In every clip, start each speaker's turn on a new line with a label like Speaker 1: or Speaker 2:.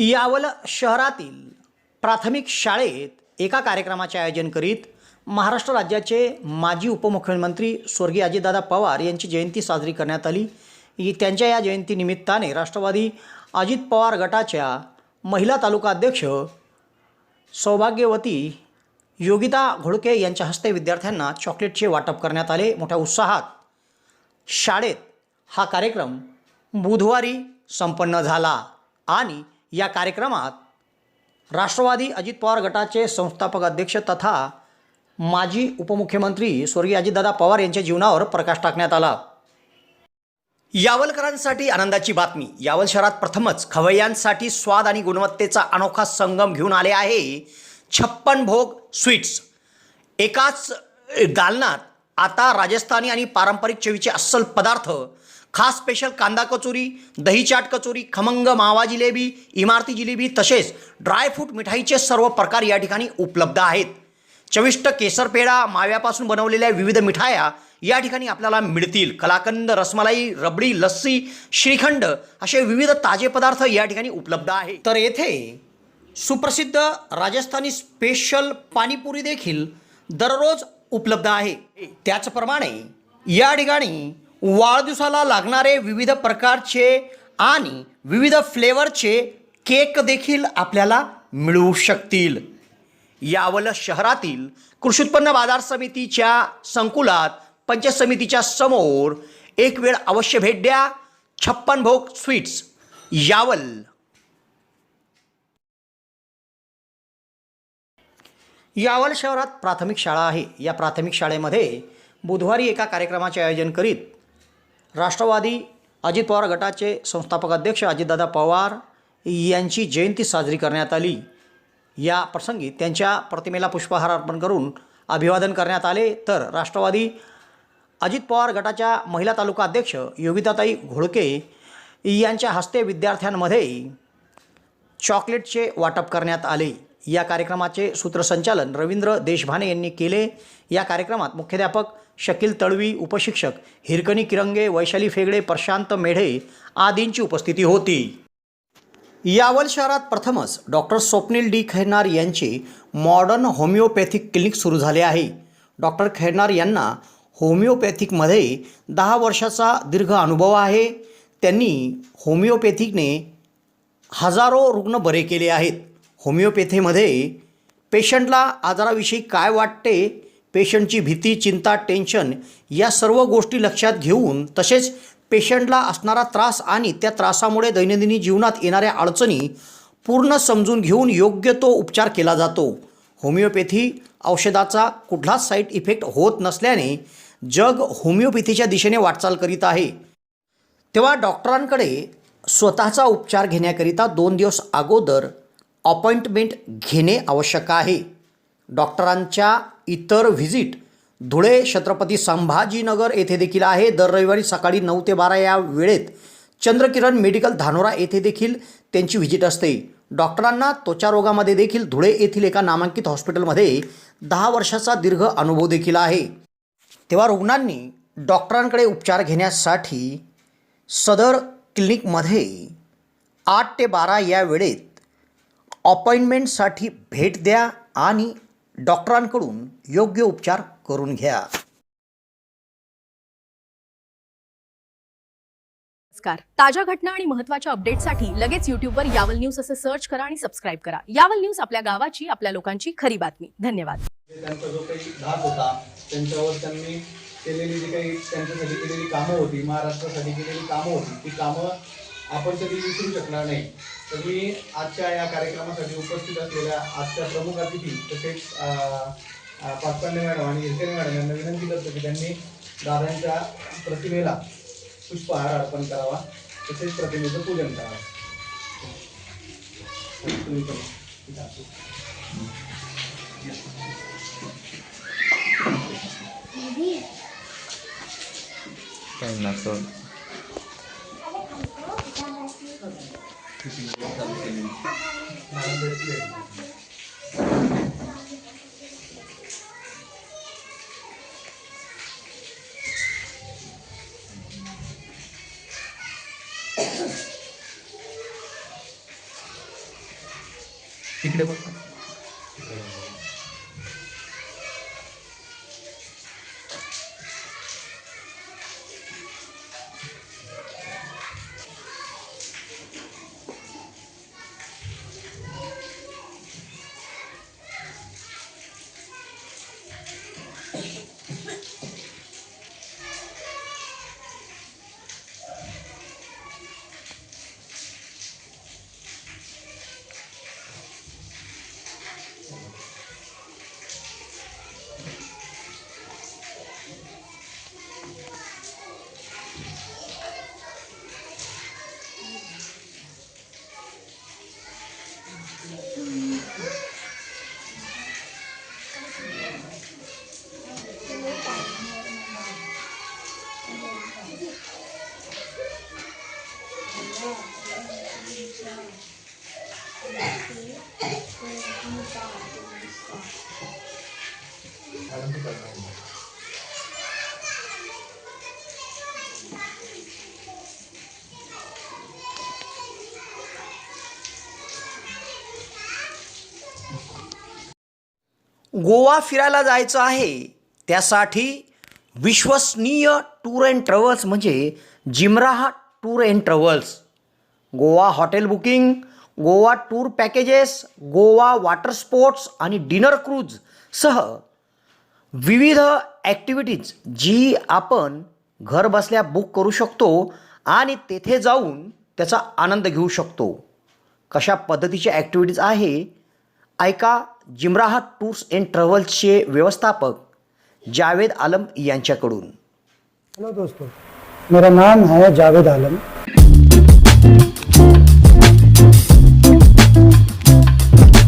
Speaker 1: यावल शहरातील प्राथमिक शाळेत एका कार्यक्रमाचे आयोजन करीत महाराष्ट्र राज्याचे माजी उपमुख्यमंत्री स्वर्गीय अजितदादा पवार यांची जयंती साजरी करण्यात आली। त्यांच्या या जयंतीनिमित्ताने राष्ट्रवादी अजित पवार गटाच्या महिला तालुका अध्यक्ष सौभाग्यवती योगिता घोळके यांच्या हस्ते विद्यार्थ्यांना चॉकलेटचे वाटप करण्यात आले। मोठ्या उत्साहात शाळेत हा कार्यक्रम बुधवारी संपन्न झाला आणि या कार्यक्रमात राष्ट्रवादी अजित पवार गटाचे संस्थापक अध्यक्ष तथा माजी उपमुख्यमंत्री स्वर्गीय अजितदादा पवार यांच्या जीवनावर प्रकाश टाकण्यात आला। यावलकरांसाठी आनंदाची बातमी। यावल शहरात प्रथमच खवय्यांसाठी स्वाद आणि गुणवत्तेचा अनोखा संगम घेऊन आले आहे 56 भोग स्वीट्स। एकाच दालनात आता राजस्थानी आणि पारंपरिक चवीचे अस्सल पदार्थ, खास स्पेशल कांदा कचोरी, दही चाट कचोरी, खमंग मावा जिलेबी, इमारती जिलेबी तसेच ड्रायफ्रूट मिठाईचे सर्व प्रकार या ठिकाणी उपलब्ध आहेत। चविष्ट केसर पेढा, माव्यापासून बनवलेल्या विविध मिठाया या ठिकाणी आपल्याला मिळतील। कलाकंद, रसमलाई, रबडी, लस्सी, श्रीखंड असे विविध ताजे पदार्थ या ठिकाणी उपलब्ध आहेत। तर येथे सुप्रसिद्ध राजस्थानी स्पेशल पाणीपुरी देखील दररोज उपलब्ध आहे। त्याचप्रमाणे या ठिकाणी वाढदिवसाला लागणारे विविध प्रकारचे आणि विविध फ्लेवरचे केक देखील आपल्याला मिळू शकतील। यावल शहरातील कृषी उत्पन्न बाजार समितीच्या संकुलात पंचायत समितीच्या समोर एक वेळ अवश्य भेट द्या। 56 भोग स्वीट्स, यावल। यावल शहरात प्राथमिक शाळा आहे। या प्राथमिक शाळेमध्ये बुधवारी एका कार्यक्रमाचे आयोजन करीत राष्ट्रवादी अजित पवार गटाचे संस्थापक अध्यक्ष अजितदादा पवार यांची जयंती साजरी करण्यात आली। या प्रसंगी त्यांच्या प्रतिमेला पुष्पहार अर्पण करून अभिवादन करण्यात आले। तर राष्ट्रवादी अजित पवार गटाच्या महिला तालुका अध्यक्ष योगिताताई घोळके यांच्या हस्ते विद्यार्थ्यांमध्ये चॉकलेटचे वाटप करण्यात आले। या कार्यक्रमाचे सूत्रसंचालन रवींद्र देशभाने यांनी केले। या कार्यक्रमात मुख्याध्यापक शकील तळवी, उपशिक्षक हिरकणी किरंगे, वैशाली फेगडे, प्रशांत मेढे आदींची उपस्थिती होती। यावल शहरात प्रथमच डॉक्टर स्वप्नील डी खैरनार यांचे मॉडर्न होमिओपॅथिक क्लिनिक सुरू झाले आहे। डॉक्टर खैरनार यांना होमिओपॅथिकमध्ये 10 वर्षाचा दीर्घ अनुभव आहे। त्यांनी होमिओपॅथिकने हजारो रुग्ण बरे केले आहेत। होमिओपॅथीमध्ये पेशंटला आजाराविषयी काय वाटते, पेशंटची भीती, चिंता, टेन्शन या सर्व गोष्टी लक्षात घेऊन तसेच पेशंटला असणारा त्रास आणि त्या त्रासामुळे दैनंदिन जीवनात येणाऱ्या अडचणी पूर्ण समजून घेऊन योग्य तो उपचार केला जातो। होमिओपॅथी औषधाचा कुठलाच साईड इफेक्ट होत नसल्याने जग होमिओपॅथीच्या दिशेने वाटचाल करीत आहे। तेव्हा डॉक्टरांकडे स्वतःचा उपचार घेण्याकरिता 2 दिवस अगोदर अपॉइंटमेंट घेणे आवश्यक आहे। डॉक्टरांच्या इतर व्हिजिट धुळे, छत्रपती संभाजीनगर येथे देखील आहे। दर रविवारी सकाळी 9 ते 12 या वेळेत चंद्रकिरण मेडिकल धानोरा येथे देखील त्यांची व्हिजिट असते। डॉक्टरांना त्वचा रोगामध्ये देखील धुळे येथील एका नामांकित हॉस्पिटलमध्ये 10 वर्षाचा दीर्घ अनुभव देखील आहे। तेव्हा रुग्णांनी डॉक्टरांकडे उपचार घेण्यासाठी सदर क्लिनिकमध्ये 8 ते 12 या वेळेत अपॉइंटमेंटसाठी भेट द्या आणि डॉक्टरांकडून योग्य उपचार करून घ्या।
Speaker 2: नमस्कार। ताज्या घटना आणि महत्त्वाच्या अपडेटसाठी लगेच YouTubeवर यावल न्यूज असे सर्च करा आणि सबस्क्राइब करा। यावल न्यूज, आपल्या गावाची, आपल्या लोकांची खरी बातमी। धन्यवाद।
Speaker 3: त्यांचा जो काही धाक होता, त्यांच्यावर त्यांनी केलेली जी काही त्यांच्यासाठी केलेली कामं होती, महाराष्ट्रासाठी केलेली कामं होती, ती कामं आपण कधी विसरू शकणार नाही। तर मी आजच्या या कार्यक्रमासाठी उपस्थित असलेल्या आजच्या प्रमुख अतिथी तसेच पाचपांडे मॅडम आणि हिरकणी मॅडम यांना विनंती करतो की त्यांनी दादांच्या प्रतिमेला पुष्पहार अर्पण करावा, तसेच प्रतिमेचं पूजन करावं। तिकडे बघ.
Speaker 1: गोवा फिरायला जायचं आहे त्यासाठी विश्वसनीय टूर अँड ट्रॅव्हल्स म्हणजे जिमराहा tour and travels. Goa hotel booking, Goa tour packages, Goa water sports आणि डिनर क्रूज सह विविध ॲक्टिव्हिटीज जी आपण घर बसल्या बुक करू शकतो आणि तेथे जाऊन त्याचा आनंद घेऊ शकतो. कशा पद्धतीची ॲक्टिव्हिटीज आहे ऐका जिमराहा टूर्स अँड ट्रॅव्हल्सचे व्यवस्थापक जावेद आलम यांच्याकडून.
Speaker 4: हेलो दोस्तों, मेरा नाम है जावेद आलम.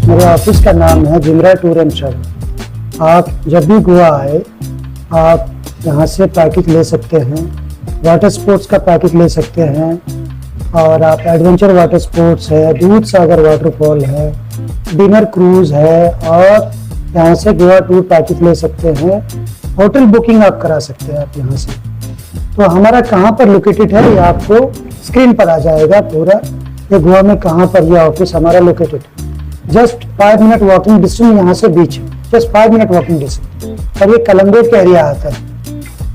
Speaker 4: मेरे ऑफिस का नाम है जिमरा टूर एंड ट्रैवल. आप जब भी गोवा आए आप यहाँ से पैकेज ले सकते हैं. वाटर स्पोर्ट्स का पैकेज ले सकते हैं और आप एडवेंचर वाटर स्पोर्ट्स है, दूध सागर वाटरफॉल है, डिनर क्रूज है और यहाँ से गोवा टूर पैकेज ले सकते हैं. होटल बुकिंग आप करा सकते हैं आप यहाँ से. तो हमारा कहाँ पर लोकेटेड है ये आपको स्क्रीन पर आ जाएगा पूरा. ये गोवा में कहाँ पर ये ऑफिस हमारा लोकेटेड है. जस्ट 5 मिनट वॉकिंग डिस्टेंस यहाँ से बीच है. जस्ट 5 मिनट वॉकिंग डिस्टेंस और ये कलम्बेट का एरिया आता है.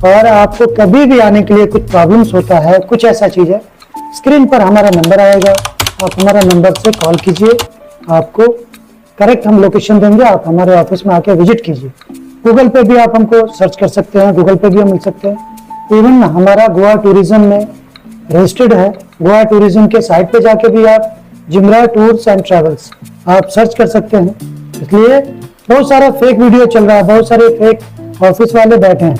Speaker 4: और आपको कभी भी आने के लिए कुछ प्रॉब्लम्स होता है, कुछ ऐसा चीज़ है, स्क्रीन पर हमारा नंबर आएगा. आप हमारा नंबर से कॉल कीजिए, आपको करेक्ट हम लोकेशन देंगे. आप हमारे ऑफिस में आके विजिट कीजिए. गूगल पे भी आप हमको सर्च कर सकते हैं, गूगल पे भी हम मिल सकते हैं. इवन हमारा गोवा टूरिज्म में रजिस्टर्ड है. गोवा टूरिज्म के साइट पे जाके भी आप जिमरा टूर्स एंड ट्रैवल्स आप सर्च कर सकते हैं. इसलिए बहुत सारा फेक वीडियो चल रहा है, बहुत सारे फेक ऑफिस वाले बैठे हैं.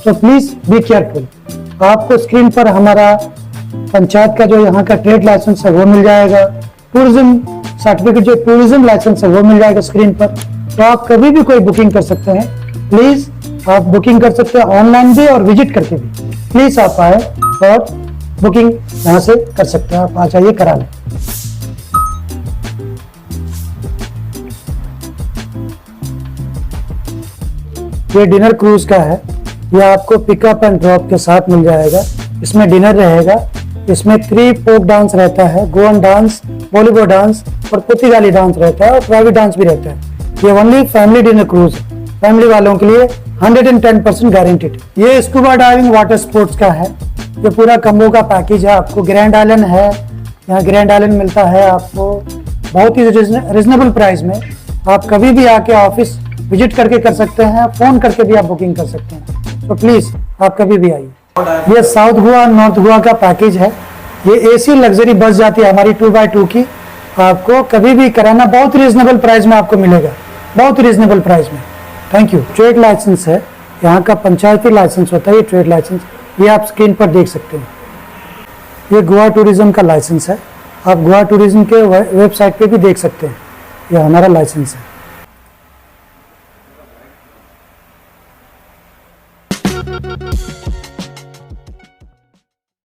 Speaker 4: तो प्लीज बी केयरफुल. आपको स्क्रीन पर हमारा पंचायत का जो यहाँ का ट्रेड लाइसेंस है वो मिल जाएगा. टूरिज्म सर्टिफिकेट जो टूरिज्म लाइसेंस है वो मिल जाएगा स्क्रीन पर. तो आप कभी भी कोई बुकिंग कर सकते हैं. प्लीज आप बुकिंग कर सकते हैं ऑनलाइन भी और विजिट करके भी. प्लीज आप आए और बुकिंग यहाँ से कर सकते हैं. आप आ जाइए, करा लें. ये डिनर क्रूज का है. ये आपको पिकअप एंड ड्रॉप के साथ मिल जाएगा. इसमें डिनर रहेगा. इसमें 3 फोक डांस रहता है, गोवन डांस, बॉलीवुड डांस और पुर्तगाली डांस रहता है और प्राइवेट डांस भी रहता है. ये ओनली फैमिली डिनर क्रूज है. फैमिली वालों के लिए 110% गारंटेड. ये स्कूबा डाइविंग वाटर स्पोर्ट्स का है. ये पूरा कम्बो का पैकेज है. आपको ग्रैंड आइलैंड है, यहाँ ग्रैंड आइलैंड मिलता है आपको बहुत ही रिजनेबल प्राइस में. आप कभी भी आके ऑफिस विजिट करके कर सकते हैं, फोन करके भी आप बुकिंग कर सकते हैं. तो प्लीज आप कभी भी आइए. ये साउथ गोवा नॉर्थ गोवा का पैकेज है. ये एसी लग्जरी बस जाती है हमारी 2x2 की. आपको कभी भी कराना बहुत रिजनेबल प्राइस में आपको मिलेगा, बहुत रिजनेबल प्राइस में. Thank you. ट्रेड लाइसेंस है, यहाँ का पंचायती लाइसेंस होता है ये ट्रेड लाइसेंस. ये आप स्क्रीन पर देख सकते हैं. ये गोवा टूरिज्म का लाइसेंस है. आप गोवा टूरिज्म के वेबसाइट पे भी देख सकते हैं. ये हमारा लाइसेंस है.